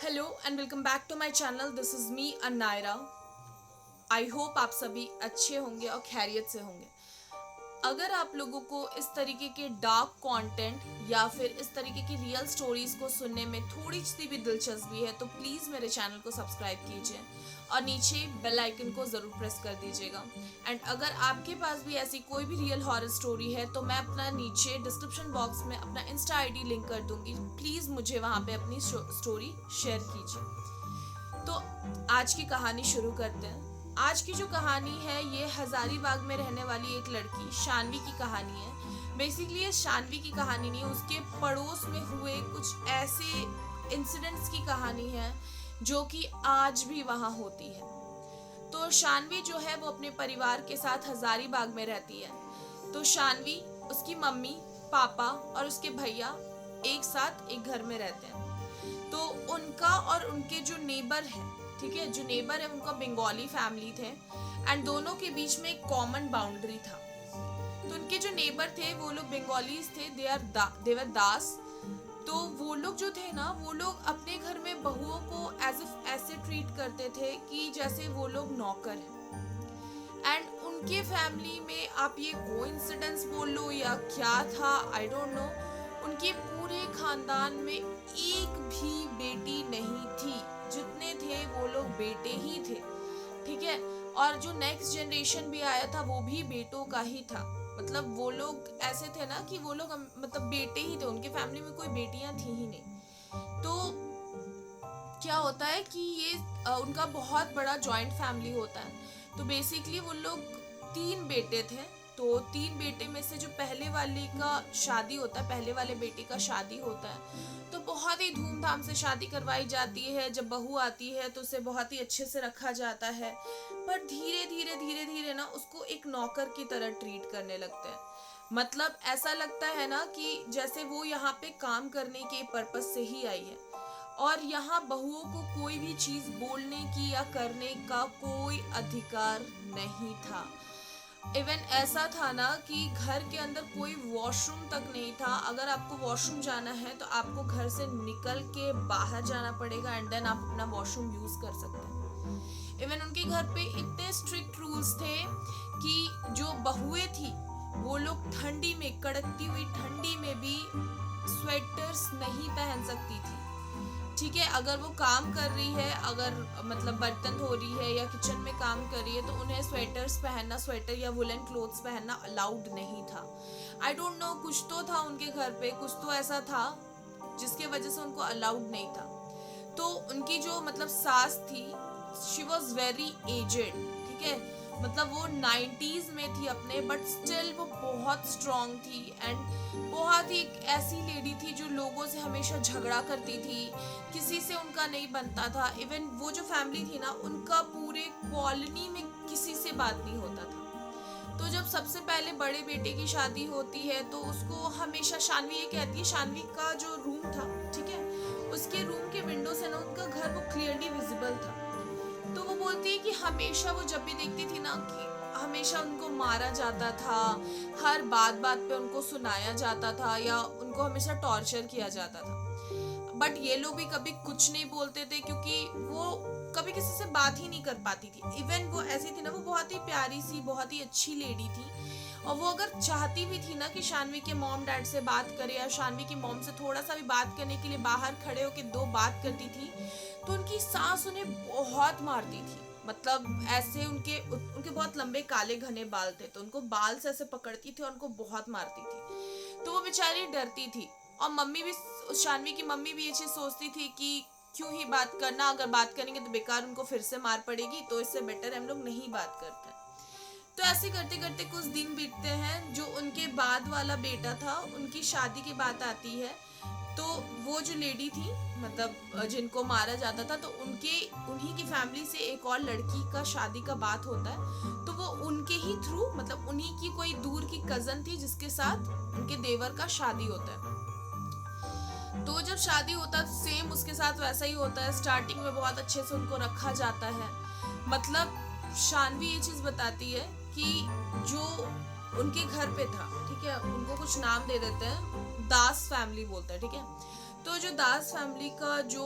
Hello and welcome back to my channel. This is me Anayra. I hope आप सभी अच्छे होंगे और खैरियत से होंगे। अगर आप लोगों को इस तरीके के डार्क कंटेंट या फिर इस तरीके की रियल स्टोरीज को सुनने में थोड़ी सी भी दिलचस्पी है तो प्लीज़ मेरे चैनल को सब्सक्राइब कीजिए और नीचे बेल आइकन को ज़रूर प्रेस कर दीजिएगा। एंड अगर आपके पास भी ऐसी कोई भी रियल हॉरर स्टोरी है तो मैं अपना नीचे डिस्क्रिप्शन बॉक्स में अपना इंस्टा आईडी लिंक कर दूंगी। प्लीज़ मुझे वहाँ पे अपनी स्टोरी शेयर कीजिए। तो आज की कहानी शुरू करते हैं। आज की जो कहानी है ये हजारीबाग में रहने वाली एक लड़की शानवी की कहानी है। बेसिकली ये शानवी की कहानी नहीं, उसके पड़ोस में हुए कुछ ऐसे इंसिडेंट्स की कहानी है जो कि आज भी वहाँ होती है। तो शानवी जो है वो अपने परिवार के साथ हजारीबाग में रहती है। तो शानवी, उसकी मम्मी, पापा और उसके भैया एक साथ एक घर में रहते हैं। तो उनका और उनके जो नेबर है, ठीक है, जो नेबर है उनका बंगाली फैमिली थे एंड दोनों के बीच में एक कॉमन बाउंड्री था। तो उनके जो नेबर थे वो लोग बंगालीज थे, देवर दास। तो वो लोग जो थे ना, वो लोग अपने घर में बहुओं को एज इफ ऐसे ट्रीट करते थे कि जैसे वो लोग नौकर हैं। एंड उनके फैमिली में आप ये कोइंसिडेंस बोल लो या क्या था, आई डोंट नो, उनके पूरे खानदान में एक भी बेटी नहीं थी। जितने थे वो लोग बेटे ही थे, ठीक है। और जो नेक्स्ट जनरेशन भी आया था वो भी बेटों का ही था। मतलब वो लोग ऐसे थे ना कि वो लोग मतलब बेटे ही थे, उनके फैमिली में कोई बेटियां थी ही नहीं। तो क्या होता है कि ये उनका बहुत बड़ा जॉइंट फैमिली होता है। तो बेसिकली वो लोग तीन बेटे थे। तो तीन बेटे में से जो पहले वाले का शादी होता है, पहले वाले बेटे का शादी होता है, तो बहुत ही धूमधाम से शादी करवाई जाती है। जब बहू आती है तो उसे बहुत ही अच्छे से रखा जाता है। पर धीरे धीरे ना उसको एक नौकर की तरह ट्रीट करने लगते हैं। मतलब ऐसा लगता है ना कि जैसे वो यहाँ पे काम करने के पर्पज से ही आई है और यहाँ बहुओं को कोई भी चीज बोलने की या करने का कोई अधिकार नहीं था। इवन ऐसा था ना कि घर के अंदर कोई वॉशरूम तक नहीं था। अगर आपको वॉशरूम जाना है तो आपको घर से निकल के बाहर जाना पड़ेगा एंड देन आप अपना वॉशरूम यूज कर सकते हैं। इवन उनके घर पे इतने स्ट्रिक्ट रूल्स थे कि जो बहुएं थी वो लोग ठंडी में, कड़कती हुई ठंडी में भी स्वेटर्स नहीं पहन सकती थी, ठीक है। अगर वो काम कर रही है, अगर मतलब बर्तन धो रही है या किचन में काम कर रही है तो उन्हें स्वेटर्स पहनना, स्वेटर या वुलन क्लोथ्स पहनना अलाउड नहीं था। आई डोंट नो, कुछ तो था उनके घर पे, कुछ तो ऐसा था जिसके वजह से उनको अलाउड नहीं था। तो उनकी जो मतलब सास थी, शी वॉज वेरी एजेड, ठीक है। मतलब वो 90s में थी अपने, बट स्टिल वो बहुत स्ट्रांग थी एंड बहुत ही एक ऐसी लेडी थी जो लोगों से हमेशा झगड़ा करती थी, किसी से उनका नहीं बनता था। इवन वो जो फैमिली थी ना, उनका पूरे कॉलोनी में किसी से बात नहीं होता था। तो जब सबसे पहले बड़े बेटे की शादी होती है तो उसको हमेशा शानवी ये कहती है, शानवी का जो रूम था, ठीक है, उसके रूम के विंडो से ना उनका घर वो क्लियरली विजिबल था। तो वो बोलती है कि हमेशा वो जब भी देखती थी ना कि हमेशा उनको मारा जाता था, हर बात बात पे उनको सुनाया जाता था या उनको हमेशा टॉर्चर किया जाता था। बट ये लोग भी कभी कुछ नहीं बोलते थे क्योंकि वो कभी किसी से बात ही नहीं कर पाती थी। इवन वो ऐसी थी ना, वो बहुत ही प्यारी सी, बहुत ही अच्छी लेडी थी। और वो अगर चाहती भी थी ना कि शानवी के मॉम डैड से बात करे या शानवी की मॉम से थोड़ा सा भी बात करने के लिए बाहर खड़े होकर दो बात करती थी, तो उनकी सास उन्हें बहुत मारती थी। मतलब ऐसे उनके उनके बहुत लंबे काले घने बाल थे तो उनको बाल से ऐसे पकड़ती थी और उनको बहुत मारती थी। तो वो बेचारी डरती थी। और मम्मी भी, शानवी की मम्मी भी ये चीज सोचती थी कि क्यों ही बात करना, अगर बात करेंगे तो बेकार उनको फिर से मार पड़ेगी, तो इससे बेटर हम लोग नहीं बात करते। तो ऐसे करते करते कुछ दिन बीतते हैं। जो उनके बाद वाला बेटा था, उनकी शादी की बात आती है। तो वो जो लेडी थी, मतलब जिनको मारा जाता था, तो उनके उन्हीं की फैमिली से एक और लड़की का शादी का बात होता है। तो वो उनके ही थ्रू, मतलब उन्हीं की कोई दूर की कजन थी जिसके साथ उनके देवर का शादी होता है। तो जब शादी होता है सेम उसके साथ वैसा ही होता है। स्टार्टिंग में बहुत अच्छे से उनको रखा जाता है। मतलब शानवी ये चीज बताती है कि जो उनके घर पे था, ठीक है, उनको कुछ नाम दे देते हैं, दास फैमिली बोलते हैं, ठीक है। तो जो दास फैमिली का जो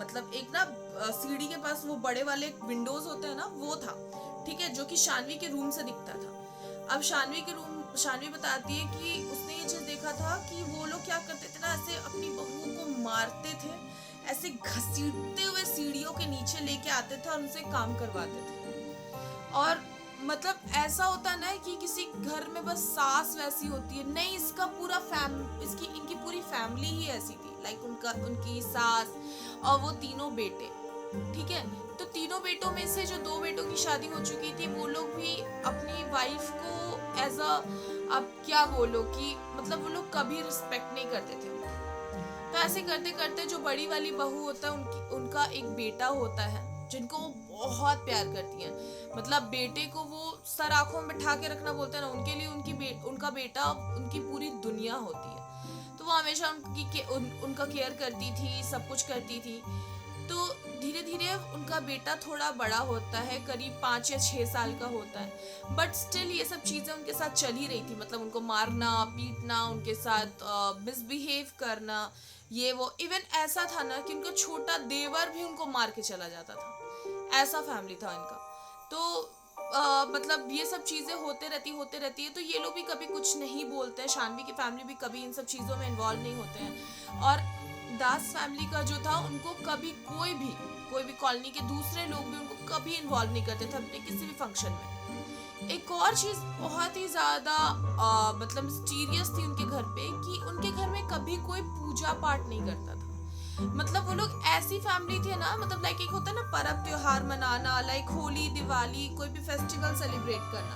मतलब एक ना सीढ़ी के पास वो बड़े वाले विंडोज होते हैं ना, वो था, ठीक है, जो कि शानवी के रूम से दिखता था। अब शानवी बताती है कि उसने ये चीज देखा था कि वो लोग क्या करते थे ना, ऐसे अपनी बहू को मारते थे, ऐसे घसीटते हुए सीढ़ियों के नीचे लेके आते थे और उनसे काम करवाते थे। और मतलब ऐसा होता है ना कि किसी घर में बस सास वैसी होती है, नहीं, इनकी पूरी फैमिली ही ऐसी थी। लाइक उनकी सास और वो तीनों बेटे, ठीक है। तो तीनों बेटों में से जो 2 बेटों की शादी हो चुकी थी, वो लोग भी अपनी वाइफ को एज अ, अब क्या बोलो कि मतलब वो लोग कभी रिस्पेक्ट नहीं करते थे। तो ऐसे करते करते जो बड़ी वाली बहू होता है, उनका एक बेटा होता है जिनको वो बहुत प्यार करती है। मतलब बेटे को वो सर आंखों में बिठा के रखना बोलते हैं ना, उनके लिए उनका बेटा उनकी पूरी दुनिया होती है। तो वो हमेशा उनका केयर करती थी, सब कुछ करती थी। तो धीरे धीरे उनका बेटा थोड़ा बड़ा होता है, करीब 5 या 6 साल का होता है, बट स्टिल ये सब चीज़ें उनके साथ चल ही रही थी। मतलब उनको मारना पीटना, उनके साथ मिसबिहेव करना, ये वो। इवन ऐसा था ना कि उनका छोटा देवर भी उनको मार के चला जाता था। ऐसा फैमिली था इनका। तो मतलब ये सब चीज़ें होते रहती है। तो ये लोग भी कभी कुछ नहीं बोलते हैं, शानवी की फैमिली भी कभी इन सब चीज़ों में इन्वॉल्व नहीं होते हैं। और दास फैमिली का जो था, उनको कभी कोई भी कॉलोनी के दूसरे लोग भी उनको कभी इन्वॉल्व नहीं करते थे अपने किसी भी फंक्शन में। एक और चीज़ बहुत ही ज़्यादा मतलब मिस्टीरियस थी उनके घर पे, कि उनके घर में कभी कोई पूजा पाठ नहीं करता था। मतलब वो लोग ऐसी फैमिली थी ना, मतलब लाइक एक होता है ना पर्व त्योहार मनाना, लाइक होली दिवाली कोई भी फेस्टिवल सेलिब्रेट करना,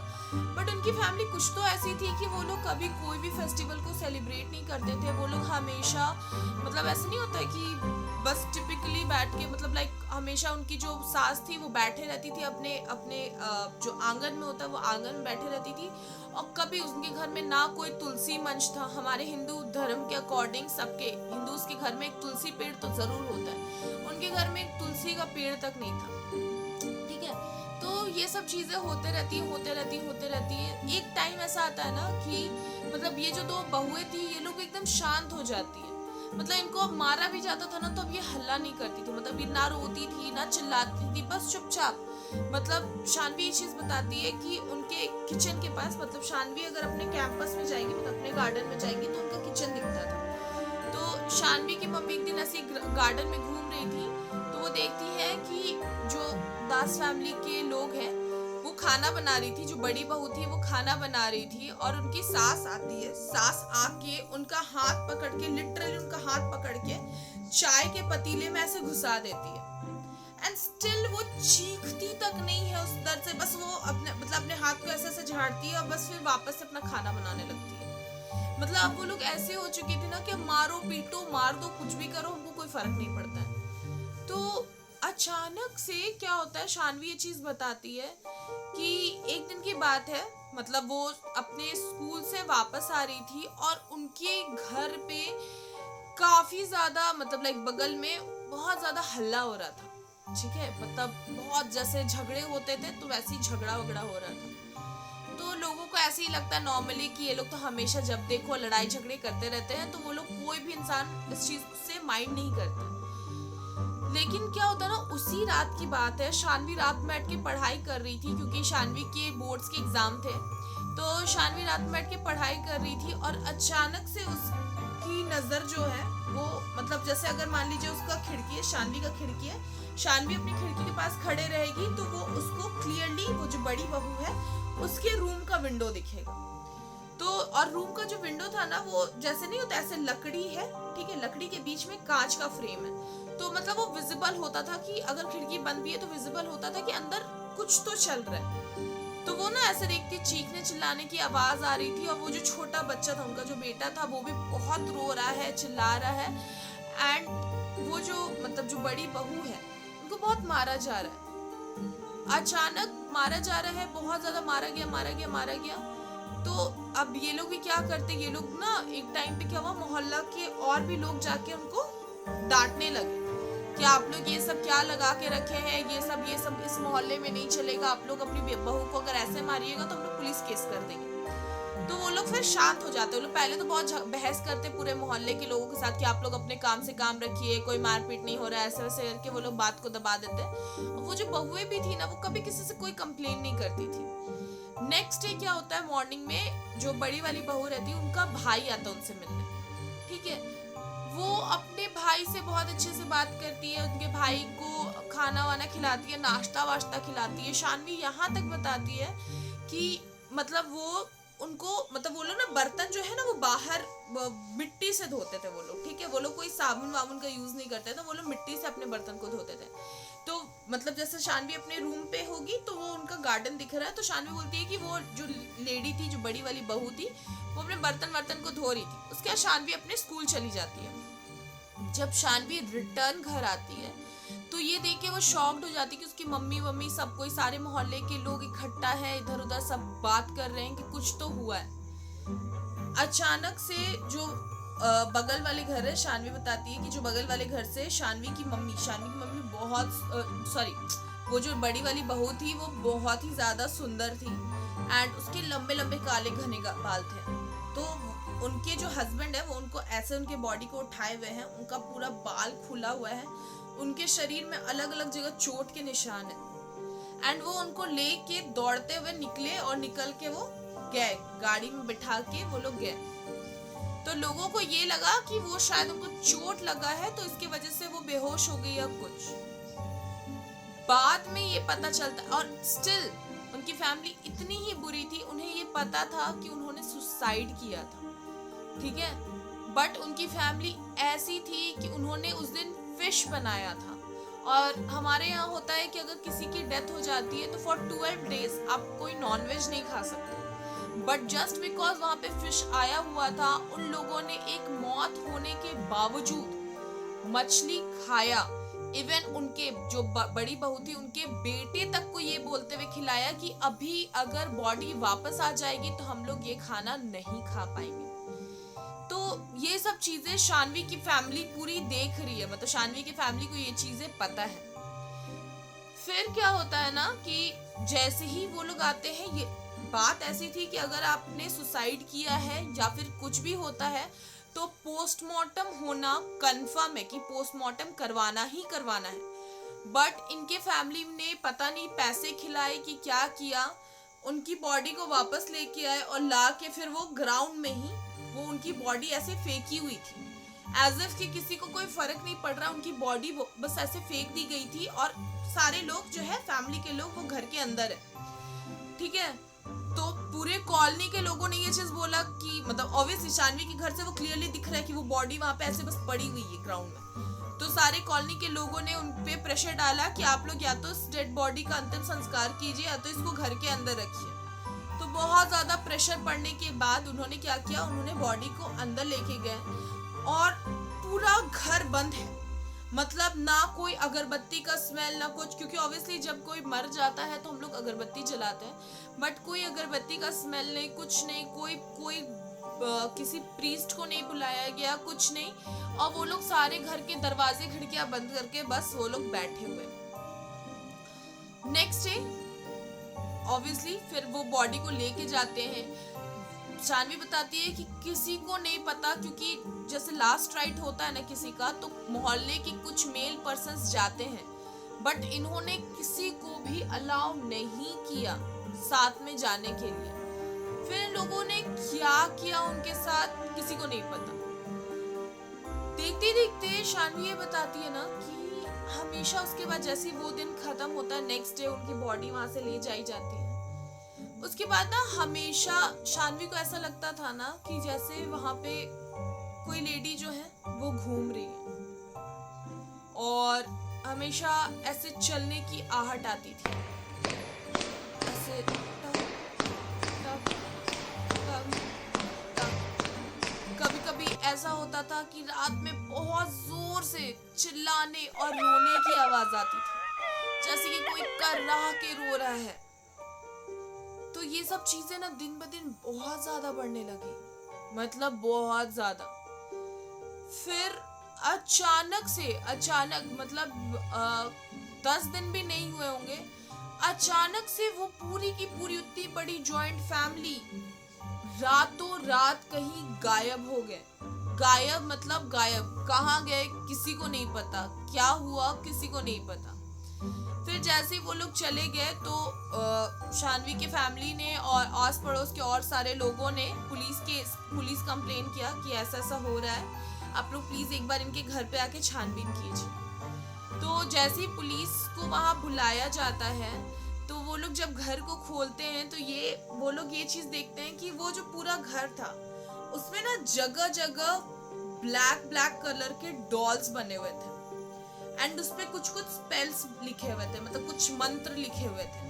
बट उनकी फैमिली कुछ तो ऐसी थी कि वो लोग कभी कोई भी फेस्टिवल को सेलिब्रेट नहीं करते थे। वो लोग हमेशा, मतलब ऐसा नहीं होता है कि बस टिपिकली बैठ के, मतलब लाइक हमेशा उनकी जो सास थी वो बैठे रहती थी अपने अपने जो आंगन में होता है वो आंगन में बैठे रहती थी। और कभी उनके घर में ना कोई तुलसी मंच था। हमारे हिंदू धर्म के अकॉर्डिंग सबके हिंदूज के घर में एक तुलसी पेड़ तो जरूर होता है, उनके घर में एक तुलसी का पेड़ तक नहीं था, ठीक है। तो ये सब चीजें होते रहती है। एक टाइम ऐसा आता है ना कि मतलब ये जो 2 बहुएं थी, ये लोग एकदम शांत हो जाती है। मतलब इनको अब मारा भी जाता था ना, तो अब ये हल्ला नहीं करती थी, मतलब ये ना रोती थी ना चिल्लाती थी, बस चुपचाप। मतलब शानवी ये चीज बताती है कि उनके किचन के पास, मतलब शानवी अगर अपने कैंपस में जाएगी, मतलब अपने गार्डन में जाएगी, तो उनका किचन दिखता था। तो शानवी की मम्मी एक दिन ऐसे गार्डन में घूम रही थी, तो वो देखती है कि जो दास फैमिली के लोग हैं वो खाना बना रही थी, जो बड़ी बहू थी वो खाना बना रही थी, और उनकी सास आती है। सास आके उनका हाथ पकड़ के, लिटरली उनका हाथ पकड़ के चाय के पतीले में ऐसे घुसा देती है। एंड स्टिल वो चीखती तक नहीं है उस दर्द से, बस वो अपने हाथ को ऐसे ऐसे झाड़ती है और बस फिर वापस से अपना खाना बनाने लगती है। मतलब अब वो लोग ऐसे हो चुकी थी ना कि मारो पीटो मार दो कुछ भी करो, हमको कोई फर्क नहीं पड़ता है। तो अचानक से क्या होता है, शानवी ये चीज बताती है कि एक दिन की बात है, मतलब वो अपने स्कूल से वापस आ रही थी और उनके घर पे काफी ज्यादा, मतलब लाइक बगल में बहुत ज्यादा हल्ला हो रहा था, ठीक है। मतलब बहुत जैसे झगड़े होते थे तो वैसे ही झगड़ा वगड़ा हो रहा था। तो लोगों को ऐसे ही लगता है नॉर्मली कि ये लोग तो हमेशा जब देखो लड़ाई झगड़े करते रहते हैं, तो वो लोग, कोई भी इंसान इस चीज से माइंड नहीं करता। लेकिन क्या होता है ना, उसी रात की बात है, शानवी रात में बैठ के पढ़ाई कर रही थी, क्योंकि शानवी के बोर्ड्स के एग्जाम थे। तो शानवी रात में बैठ के पढ़ाई कर रही थी और अचानक से उसकी नजर जो है वो, मतलब जैसे अगर मान लीजिए उसका खिड़की है, शानवी का खिड़की है, शानवी अपनी खिड़की के पास खड़े रहेगी तो वो उसको क्लियरली, वो जो बड़ी बहू है उसके रूम का विंडो दिखेगा। तो और रूम का जो विंडो था ना, वो जैसे नहीं होता, ऐसे लकड़ी है, ठीक है, लकड़ी के बीच में कांच का फ्रेम है, तो मतलब वो विजिबल होता था कि अगर खिड़की बंद भी है तो विजिबल होता था कि अंदर कुछ तो चल रहा है। तो वो ना ऐसे देखती, चीखने चिल्लाने की आवाज आ रही थी, और वो जो छोटा बच्चा था, उनका जो बेटा था, वो भी बहुत रो रहा है, चिल्ला रहा है। एंड वो जो, मतलब जो बड़ी बहू है, उनको बहुत मारा जा रहा है, अचानक मारा जा रहा है, बहुत ज्यादा मारा गया। तो अब ये लोग भी क्या करते, ये लोग ना एक टाइम पे क्या हुआ, मोहल्ला के और भी लोग जाके उनको डांटने लगे कि आप लोग ये सब क्या लगा के रखे हैं, ये सब इस मोहल्ले में नहीं चलेगा, आप लोग अपनी बहू को अगर ऐसे मारिएगा तो हम लोग पुलिस केस कर देंगे। तो वो लोग फिर शांत हो जाते हैं। वो लोग पहले तो बहुत बहस करते पूरे मोहल्ले के लोगों के साथ कि आप लोग अपने काम से काम रखिए, कोई मारपीट नहीं हो रहा है, ऐसे वैसे करके वो लोग बात को दबा देते हैं। वो जो बहुएं भी थी ना, वो कभी किसी से कोई कंप्लेन नहीं करती थी। नेक्स्ट डे क्या होता है, मॉर्निंग में जो बड़ी वाली बहू रहती है उनका भाई आता है उनसे मिलने, ठीक है। वो अपने भाई से बहुत अच्छे से बात करती है, उनके भाई को खाना वाना खिलाती है, नाश्ता वाश्ता खिलाती है। शानवी यहाँ तक बताती है कि मतलब वो उनको मतलब वो लोग ना बर्तन जो है ना वो बाहर मिट्टी से धोते थे वो लोग, ठीक है। वो लोग कोई साबुन वाबुन का यूज नहीं करते थे, वो लोग मिट्टी से अपने बर्तन को धोते थे। तो मतलब जैसे शानवी अपने रूम पे होगी तो वो उनका गार्डन दिख रहा है, तो शानवी बोलती है कि वो जो लेडी थी, जो बड़ी वाली बहू थी, वो अपने बर्तन को धो रही थी। उसके बाद शानवी अपने स्कूल चली जाती है। जब शानवी रिटर्न घर आती है तो ये देख के वो शॉक्ड हो जाती है कि उसकी मम्मी सब कोई, सारे मोहल्ले के लोग इकट्ठा है, इधर उधर सब बात कर रहे हैं कि कुछ तो हुआ है। अचानक से जो बगल वाले घर है, शानवी बताती है कि जो बगल वाले घर से शानवी की मम्मी बहुत सॉरी, वो जो बड़ी वाली बहू थी वो बहुत ही ज्यादा सुंदर थी एंड उसके लंबे लंबे काले घने बाल थे। तो उनके जो हस्बैंड है वो उनको ऐसे उनके बॉडी को उठाए हुए हैं, उनका पूरा बाल खुला हुआ है, उनके शरीर में अलग अलग जगह चोट के निशान है एंड वो उनको लेके दौड़ते हुए निकले और निकल के वो गए, गाड़ी में बिठा के वो लोग गए। तो लोगों को ये लगा कि वो शायद उनको चोट लगा है तो इसकी वजह से वो बेहोश हो गई या कुछ। बाद में ये पता चलता, और स्टिल उनकी फैमिली इतनी ही बुरी थी, उन्हें ये पता था कि उन्होंने सुसाइड किया था, ठीक है। बट उनकी फैमिली ऐसी थी कि उन्होंने उस दिन फिश बनाया था, और हमारे यहाँ होता है कि अगर किसी की डेथ हो जाती है तो फॉर 12 डेज आप कोई नॉनवेज नहीं खा सकते। बट जस्ट बिकॉज वहाँ पे फिश आया हुआ था, उन लोगों ने एक मौत होने के बावजूद मछली खाया। इवन उनके जो बड़ी बहू थी उनके बेटे तक को ये बोलते हुए खिलाया कि अभी अगर बॉडी वापस आ जाएगी तो हम लोग ये खाना नहीं खा पाएंगे। तो ये सब चीजें शानवी की फैमिली पूरी देख रही है, मतलब शानवी की फैमिली को ये चीजें पता है। फिर क्या होता है ना कि जैसे ही वो लोग आते हैं, ये बात ऐसी थी कि अगर आपने सुसाइड किया है या फिर कुछ भी होता है तो पोस्टमार्टम होना कंफर्म है कि पोस्टमार्टम करवाना ही करवाना है। बट इनके फैमिली ने पता नहीं पैसे खिलाए कि क्या किया, उनकी बॉडी को वापस लेके आए और ला के फिर वो ग्राउंड में ही वो उनकी बॉडी ऐसे फेंकी हुई थी, एज इफ कि किसी को कोई फर्क नहीं पड़ रहा, उनकी बॉडी बस ऐसे फेंक दी गई थी। और सारे लोग जो है फैमिली के लोग वो घर के अंदर है, ठीक है। तो पूरे कॉलोनी के लोगों ने ये चीज बोला कि मतलब ऑब्वियसली शानवी के घर से वो क्लियरली दिख रहा है कि वो बॉडी वहां पे ऐसे बस पड़ी हुई है ग्राउंड में। तो सारे कॉलोनी के लोगों ने उन पे प्रेशर डाला कि आप लोग या तो इस डेड बॉडी का अंतिम संस्कार कीजिए या तो इसको घर के अंदर रखिए। तो बहुत ज्यादा प्रेशर पड़ने के बाद उन्होंने क्या किया, उन्होंने बॉडी को अंदर लेके गए और पूरा घर बंद है, मतलब ना कोई अगरबत्ती का स्मेल ना कुछ, क्योंकि ऑब्वियसली जब कोई मर जाता है तो हम लोग अगरबत्ती जलाते हैं, बट कोई अगरबत्ती का स्मेल नहीं, कुछ नहीं, कोई किसी प्रीस्ट को नहीं बुलाया गया, कुछ नहीं। और वो लोग सारे घर के दरवाजे खिड़कियां बंद करके बस वो लोग बैठे हुए। नेक्स्ट डे ऑब्वियसली फिर वो बॉडी को लेके जाते हैं। शानवी बताती है कि किसी को नहीं पता, क्योंकि जैसे लास्ट राइट होता है ना किसी का, तो मोहल्ले के कुछ मेल पर्सन्स जाते हैं, बट इन्होंने किसी को भी अलाउ नहीं किया साथ में जाने के लिए। फिर लोगों ने क्या किया उनके साथ किसी को नहीं पता। देखते देखते शानवी ये बताती है ना कि हमेशा उसके बाद जैसे वो दिन खत्म होता है, नेक्स्ट डे उनकी बॉडी वहां से ले जाई जाती है। उसके बाद ना हमेशा शानवी को ऐसा लगता था ना कि जैसे वहां पे कोई लेडी जो है वो घूम रही है और हमेशा ऐसे चलने की आहट आती थी, ऐसे टक टक टक टक। कभी कभी ऐसा होता था कि रात में बहुत जोर से चिल्लाने और रोने की आवाज आती थी, जैसे कि कोई कर्रा के रो रहा है। तो ये सब चीजें ना दिन ब दिन बहुत ज्यादा बढ़ने लगी, मतलब बहुत ज्यादा। फिर अचानक मतलब 10 दिन भी नहीं हुए होंगे, अचानक से वो पूरी की पूरी उतनी बड़ी जॉइंट फैमिली रातों रात कहीं गायब हो गए। गायब मतलब गायब, कहाँ गए किसी को नहीं पता, क्या हुआ किसी को नहीं पता। फिर जैसे ही वो लोग चले गए तो शानवी की फैमिली ने और आस पड़ोस के और सारे लोगों ने पुलिस कंप्लेन किया कि ऐसा ऐसा हो रहा है, आप लोग प्लीज एक बार इनके घर पे आके छानबीन कीजिए। तो जैसे ही पुलिस को वहां बुलाया जाता है तो वो लोग जब घर को खोलते हैं तो वो लोग ये चीज देखते हैं कि वो जो पूरा घर था उसमें ना जगह जगह ब्लैक ब्लैक कलर के डॉल्स बने हुए थे एंड उसपे कुछ कुछ स्पेल्स लिखे हुए थे, मतलब कुछ मंत्र लिखे हुए थे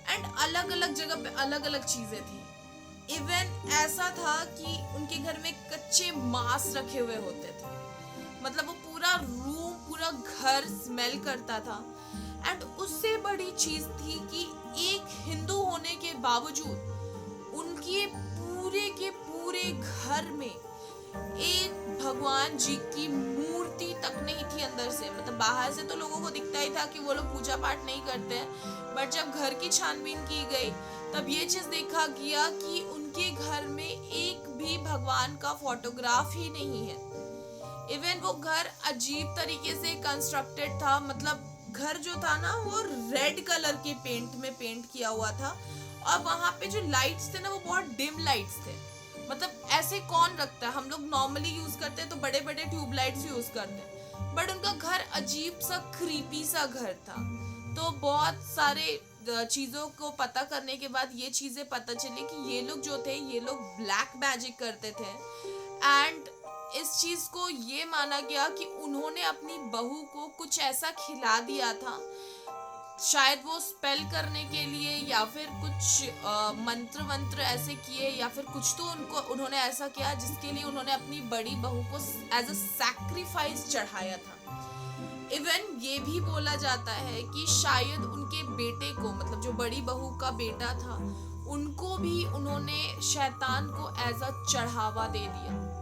एंड अलग अलग जगह पे अलग अलग चीजें थी। इवन ऐसा था कि उनके घर में कच्चे मांस रखे हुए होते थे, मतलब वो पूरा रूम पूरा घर स्मेल करता था। एंड उससे बड़ी चीज थी कि एक हिंदू होने के बावजूद उनके पूरे के पूरे घर में एक भगवान जी की मूर्ति तक नहीं थी अंदर से। मतलब बाहर से तो लोगों को दिखता ही था कि वो लोग पूजा पाठ नहीं करते हैं, बट जब घर की छानबीन की गई तब ये चीज देखा गया कि उनके घर में एक भी भगवान का फोटोग्राफ ही नहीं है। इवन वो घर अजीब तरीके से कंस्ट्रक्टेड था, मतलब घर जो था ना वो रेड कलर के पेंट में पेंट किया हुआ था और वहां पे जो लाइट्स थे ना वो बहुत डिम लाइट्स थे। मतलब ऐसे कौन रखता है, हम लोग नॉर्मली यूज करते हैं तो बड़े बड़े ट्यूबलाइट्स यूज करते हैं, बट उनका घर अजीब सा क्रीपी सा घर था। तो बहुत सारे चीजों को पता करने के बाद ये चीजें पता चली कि ये लोग जो थे ये लोग ब्लैक मैजिक करते थे एंड इस चीज को ये माना गया कि उन्होंने अपनी बहू को कुछ ऐसा खिला दिया था, शायद वो स्पेल करने के लिए या फिर कुछ मंत्र वंत्र ऐसे किए या फिर कुछ तो उन्होंने ऐसा किया जिसके लिए उन्होंने अपनी बड़ी बहू को एज अ सैक्रिफाइस चढ़ाया था। इवन ये भी बोला जाता है कि शायद उनके बेटे को, मतलब जो बड़ी बहू का बेटा था, उनको भी उन्होंने शैतान को एज अ चढ़ावा दे दिया।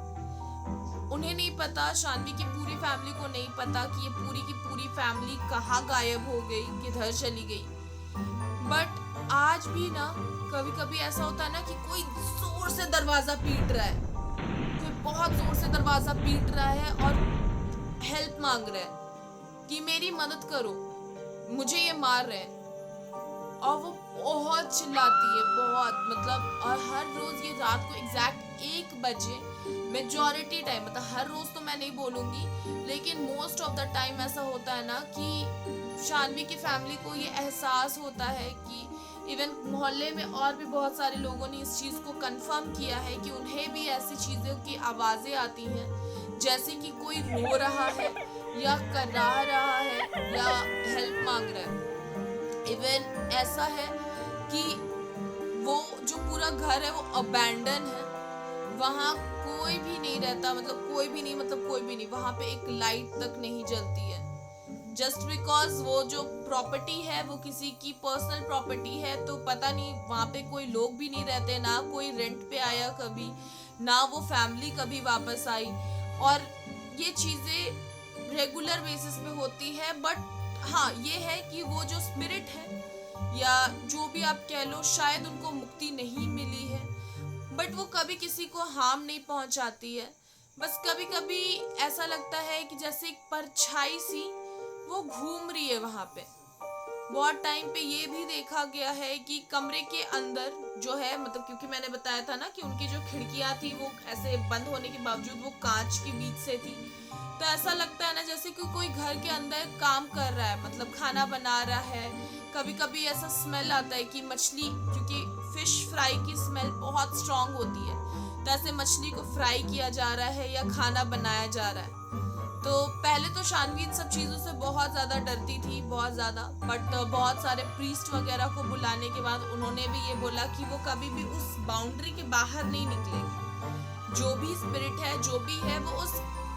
उन्हें नहीं पता, शानवी की पूरी फैमिली को नहीं पता कि ये पूरी की पूरी फैमिली कहाँ गायब हो गई, किधर चली गई। बट आज भी ना कभी कभी ऐसा होता है ना कि कोई जोर से दरवाजा पीट रहा है, कोई बहुत जोर से दरवाजा पीट रहा है और हेल्प मांग रहा है कि मेरी मदद करो, मुझे ये मार रहे हैं, और वो बहुत चिल्लाती है बहुत, मतलब और हर रोज ये रात को एग्जैक्ट 1 बजे मेजॉरिटी टाइम, मतलब हर रोज तो मैं नहीं बोलूंगी लेकिन मोस्ट ऑफ द टाइम ऐसा होता है ना कि शानवी की फैमिली को ये एहसास होता है कि इवन मोहल्ले में और भी बहुत सारे लोगों ने इस चीज़ को कंफर्म किया है कि उन्हें भी ऐसी चीज़ों की आवाज़ें आती हैं, जैसे कि कोई रो रहा है या करा रहा है या हेल्प मांग रहा है। इवन ऐसा है कि वो जो पूरा घर है वो अबैंडन है, वहाँ कोई भी नहीं रहता, मतलब कोई भी नहीं, वहाँ पे एक लाइट तक नहीं जलती है, जस्ट बिकॉज वो जो प्रॉपर्टी है वो किसी की पर्सनल प्रॉपर्टी है। तो पता नहीं वहाँ पे कोई लोग भी नहीं रहते, ना कोई रेंट पे आया कभी, ना वो फैमिली कभी वापस आई, और ये चीज़ें रेगुलर बेसिस पे होती है। बट हाँ ये है कि वो जो स्पिरिट है या जो भी आप कह लो, शायद उनको मुक्ति नहीं मिली है, बट वो कभी किसी को हार्म नहीं पहुंचाती है। बस कभी कभी ऐसा लगता है कि जैसे एक परछाई सी वो घूम रही है वहां पे। बहुत टाइम पे ये भी देखा गया है कि कमरे के अंदर जो है, मतलब क्योंकि मैंने बताया था ना कि उनकी जो खिड़कियां थी वो ऐसे बंद होने के बावजूद वो कांच के बीच से थी, तो ऐसा लगता है ना जैसे कि कोई घर के अंदर काम कर रहा है, मतलब खाना बना रहा है। कभी कभी ऐसा स्मेल आता है कि मछली, क्योंकि फिश फ्राई की स्मेल बहुत स्ट्रांग होती है, तो ऐसे मछली को फ्राई किया जा रहा है या खाना बनाया जा रहा है। तो पहले तो शानवी इन सब चीज़ों से बहुत ज़्यादा डरती थी, बहुत ज़्यादा, बट बहुत सारे प्रीस्ट वगैरह को बुलाने के बाद उन्होंने भी ये बोला कि वो कभी भी उस बाउंड्री के बाहर नहीं निकलेगी। जो भी स्पिरिट है, जो भी है, वो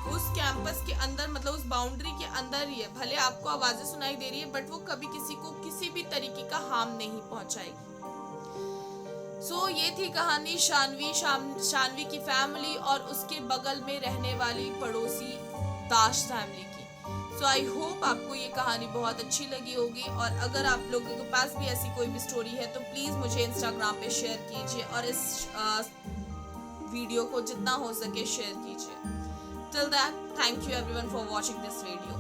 उस कैंपस के अंदर, मतलब उस बाउंड्री के अंदर ही है। भले आपको आवाज़ें सुनाई दे रही है, बट वो कभी किसी को किसी भी तरीके का हार्म नहीं पहुंचाएगी। सो ये थी कहानी शानवी की फैमिली और उसके बगल में रहने वाली पड़ोसी दाश फैमिली की। सो आई होप आपको ये कहानी बहुत अच्छी लगी होगी, और अगर आप लोगों के पास भी ऐसी कोई भी स्टोरी है तो प्लीज़ मुझे इंस्टाग्राम पे शेयर कीजिए, और इस वीडियो को जितना हो सके शेयर कीजिए. Till that, thank you everyone for watching this video.